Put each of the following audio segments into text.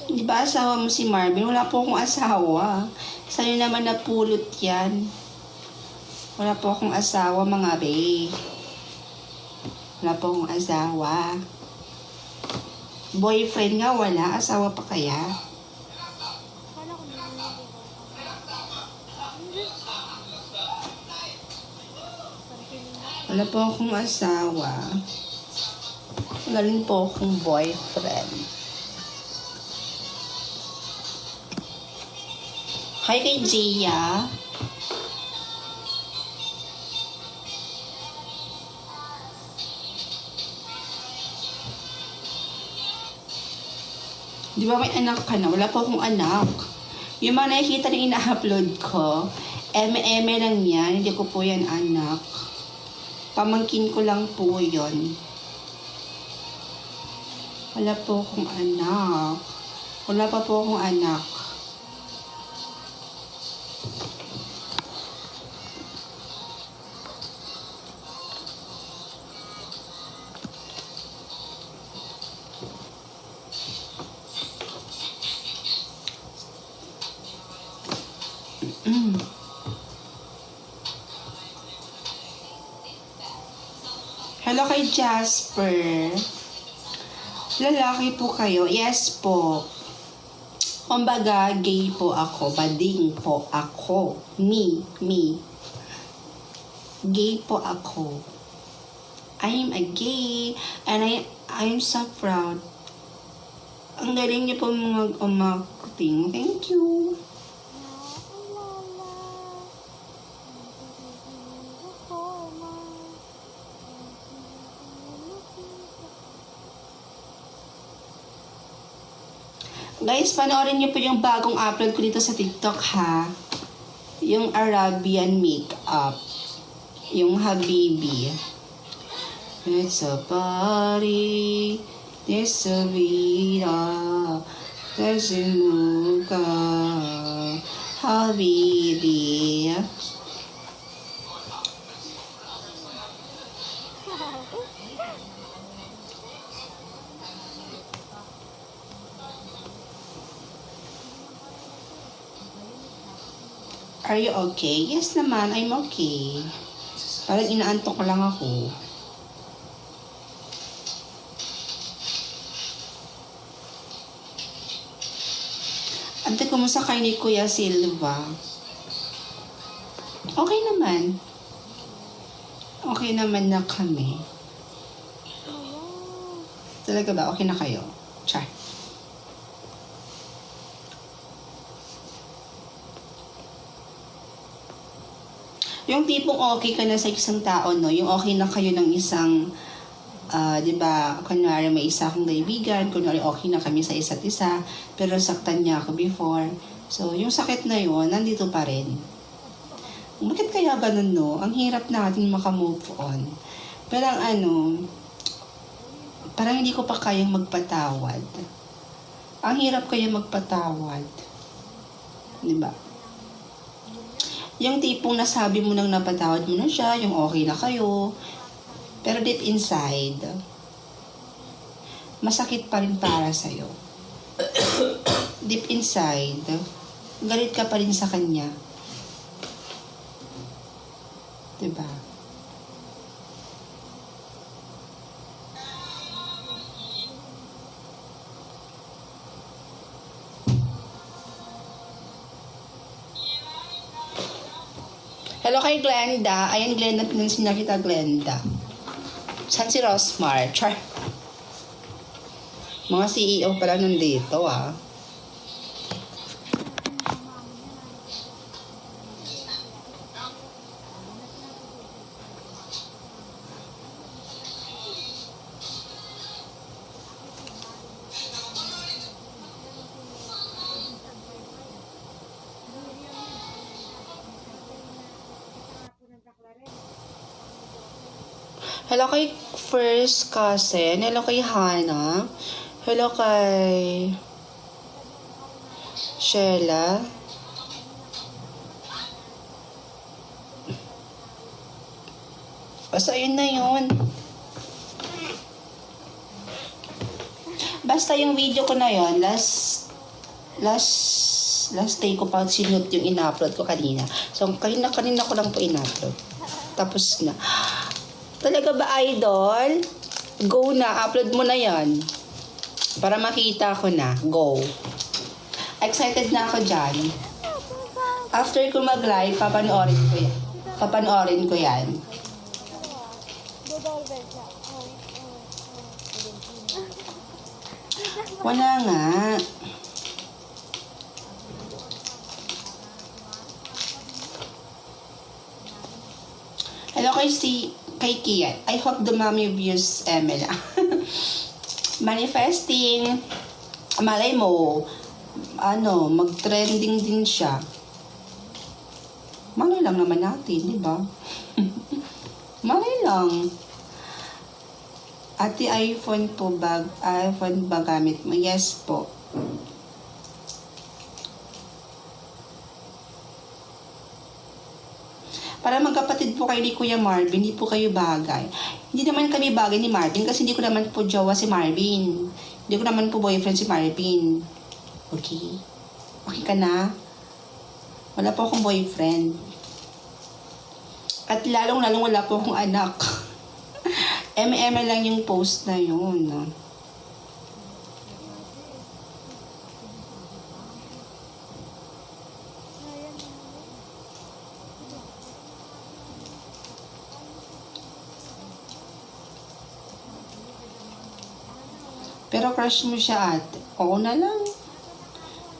Di ba asawa mo si Marvin? Wala po akong asawa. Sa'yo naman napulot yan. Wala po akong asawa, mga be. Wala po akong asawa. Boyfriend nga wala. Asawa pa kaya? Kala ko naman Wala po akong asawa. Wala rin po akong boyfriend. Hi kay Gia. Di ba may anak ka na? Wala po akong anak. Yung mga nakikita na ina-upload ko, eme-eme lang yan. Hindi ko po yan anak. Pamangkin ko lang po yon. Wala po akong anak. Wala pa po akong anak. Hello kay Jasper. Lalaki po kayo? Yes po. Kumbaga, gay po ako. Bading po ako. Me. Gay po ako. I'm a gay. And I'm so proud. Ang galing niyo po mag-umarketing. Thank you. Guys, panoorin niyo po yung bagong upload ko dito sa TikTok, ha? Yung Arabian makeup. Yung Habibi. It's a party. It's a vida. There's a muka. Habibi. Are you okay? Yes naman, I'm okay. Parang inaantok lang ako. Ante, kumusta kay ni Kuya Silva? Okay naman. Okay naman na kami. Talaga ba? Okay na kayo? Char. Yung tipong okay ka na sa isang tao, no? Yung okay na kayo ng isang, di ba, kunwari may isa akong kaibigan, kunwari okay na kami sa isa't isa, pero saktan niya ako before. So, yung sakit na yun, nandito pa rin. Bakit kaya ganun, no? Ang hirap natin makamove on. Pero parang hindi ko pa kayang magpatawad. Ang hirap kaya magpatawad. Di ba? Yung tipong nasabi mo nang napatawad mo na siya, yung okay na kayo. Pero deep inside, masakit pa rin para sa'yo. Deep inside, galit ka pa rin sa kanya. Diba? Hello kay Glenda. Ayan, Glenda, pinansin na kita, Glenda. Saan si Rosmar? Char. Mga CEO pala nandito, ah. Hello kay first cousin. Hello kay Hannah. Hello kay Sheila. Basta yun na yun. Basta yung video ko na yun, last last day ko pa sinut yung in-upload ko kanina. So, kanina ko lang po in-upload. Tapos na. Talaga ba, idol? Go na. Upload mo na yan. Para makita ko na. Go. Excited na ako dyan. After ko mag-live, papanoorin ko yan. Papanoorin ko yan. Dodolver siya. Wala nga. Hello kay Kian. I hope dumami views, Emela. Manifesting. Malay mo, mag-trending din siya. Malay lang naman natin, di ba? Malay lang. Ate, iPhone ba gamit mo? Yes po. Para magkapatid po kayo ni Kuya Marvin, hindi po kayo bagay. Hindi naman kami bagay ni Marvin kasi hindi ko naman po jowa si Marvin. Hindi ko naman po boyfriend si Marvin. Okay? Okay ka na? Wala po akong boyfriend. At lalong wala po akong anak. MM lang yung post na yun. No? Pero crush mo siya, ate. Oo na lang.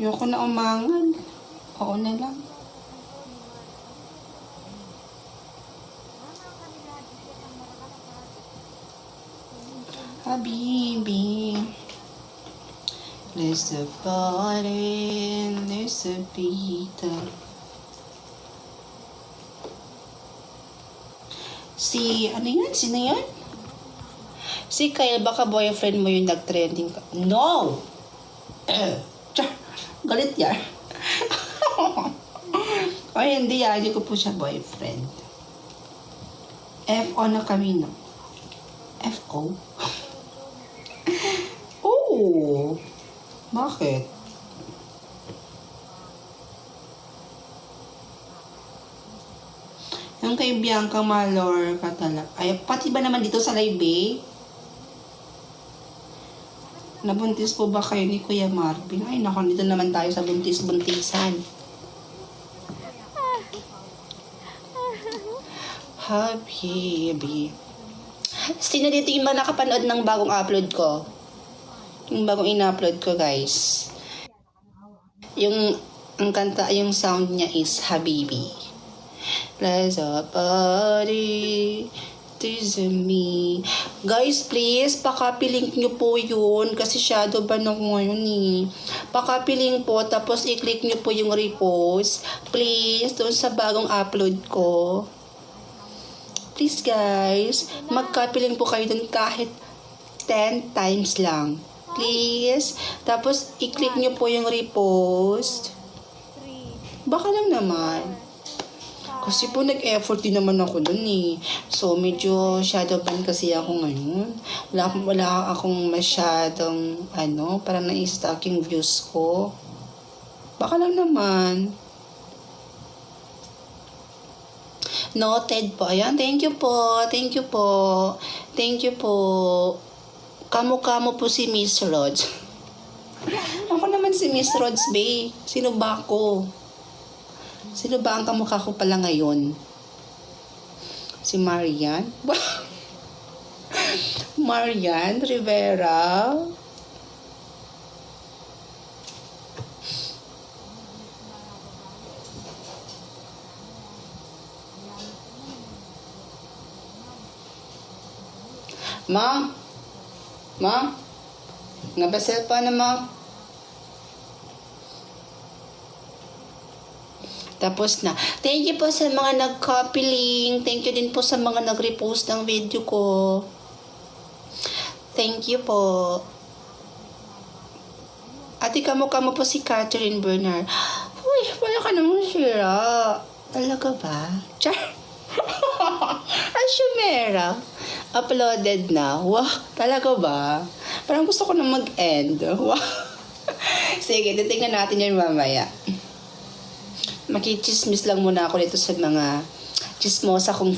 Ayoko na umangal. Oo na lang. Habibi. There's a party, there's a pita. Ano yan? Sino yan? Si Kyle, baka boyfriend mo yung nag-trending ka. No! Galit yan. Ay, hindi yan. Hindi ko po siya boyfriend. FO na kami, no? FO? Oo. Bakit? Yung kay Bianca Malor ka talaga. Ay, pati ba naman dito sa live eh? Nabuntis po ba kayo ni Kuya Marvin? Ay, naku, dito naman tayo sa buntis-buntisan. Habibi. Sino dito yung mga nakapanood ng bagong upload ko? Yung bagong in-upload ko, guys. Ang kanta, yung sound niya is Habibi. Let's party. This is me. Guys, please, pakapilink nyo po yun. Kasi shadow ban ako ngayon eh. Pakapilink po, tapos i-click nyo po yung repost. Please, doon sa bagong upload ko. Please guys, magkapiling po kayo dun kahit 10 times lang. Please. Tapos, i-click nyo po yung repost. Baka lang naman. Kasi po nag-effort din naman ako dun eh. So, medyo shadow ban kasi ako ngayon. Wala akong masyadong, parang na-stuck yung views ko. Baka lang naman. Noted po. Ayan, thank you po. Thank you po. Thank you po. Kamo-kamo po si Miss Rods. Ako naman si Miss Rods, babe. Sino ba ako? Sino ba ang kamukha ko pala ngayon? Si Marian? Marian Rivera? Ma'am? Ma'am? Nabasel pa na, ma'am? Tapos na. Thank you po sa mga nag-copy link. Thank you din po sa mga nag-repost ng video ko. Thank you po. Ate, kamo-kamo po si Catherine Bernard. Uy, wala ka namang sira. Talaga ba? Char. Ashumera. Uploaded na. Wow, talaga ba? Parang gusto ko na mag-end. Wow. Sige, titignan natin yan mamaya. Makichismis lang muna ako dito sa mga chismosa kong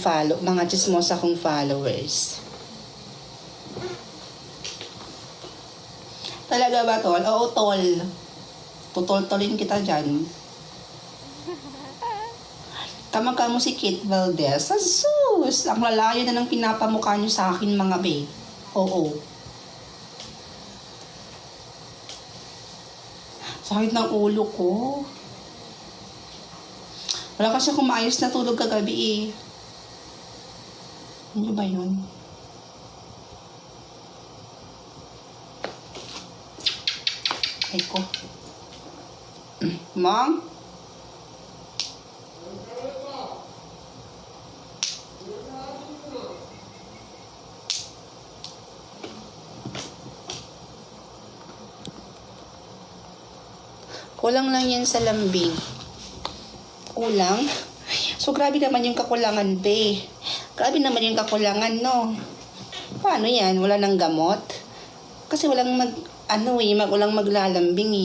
followers. Talaga ba, tol? Oo, tol. Tutol-tolin kita dyan. Kamagka mo si Kate Valdez. Asus! Ang lalayo na ng pinapamukha nyo sa akin, mga babe. Oo. Sakit ng ulo ko. Wala kasi akong maayos na tulog kagabi eh. Ano ba yun? Ay ko. Mom? Kulang lang yan sa lambing. Kulang? So, grabe naman yung kakulangan, be. Grabe naman yung kakulangan, no? Paano yan? Wala nang gamot? Kasi walang walang maglalambing, eh.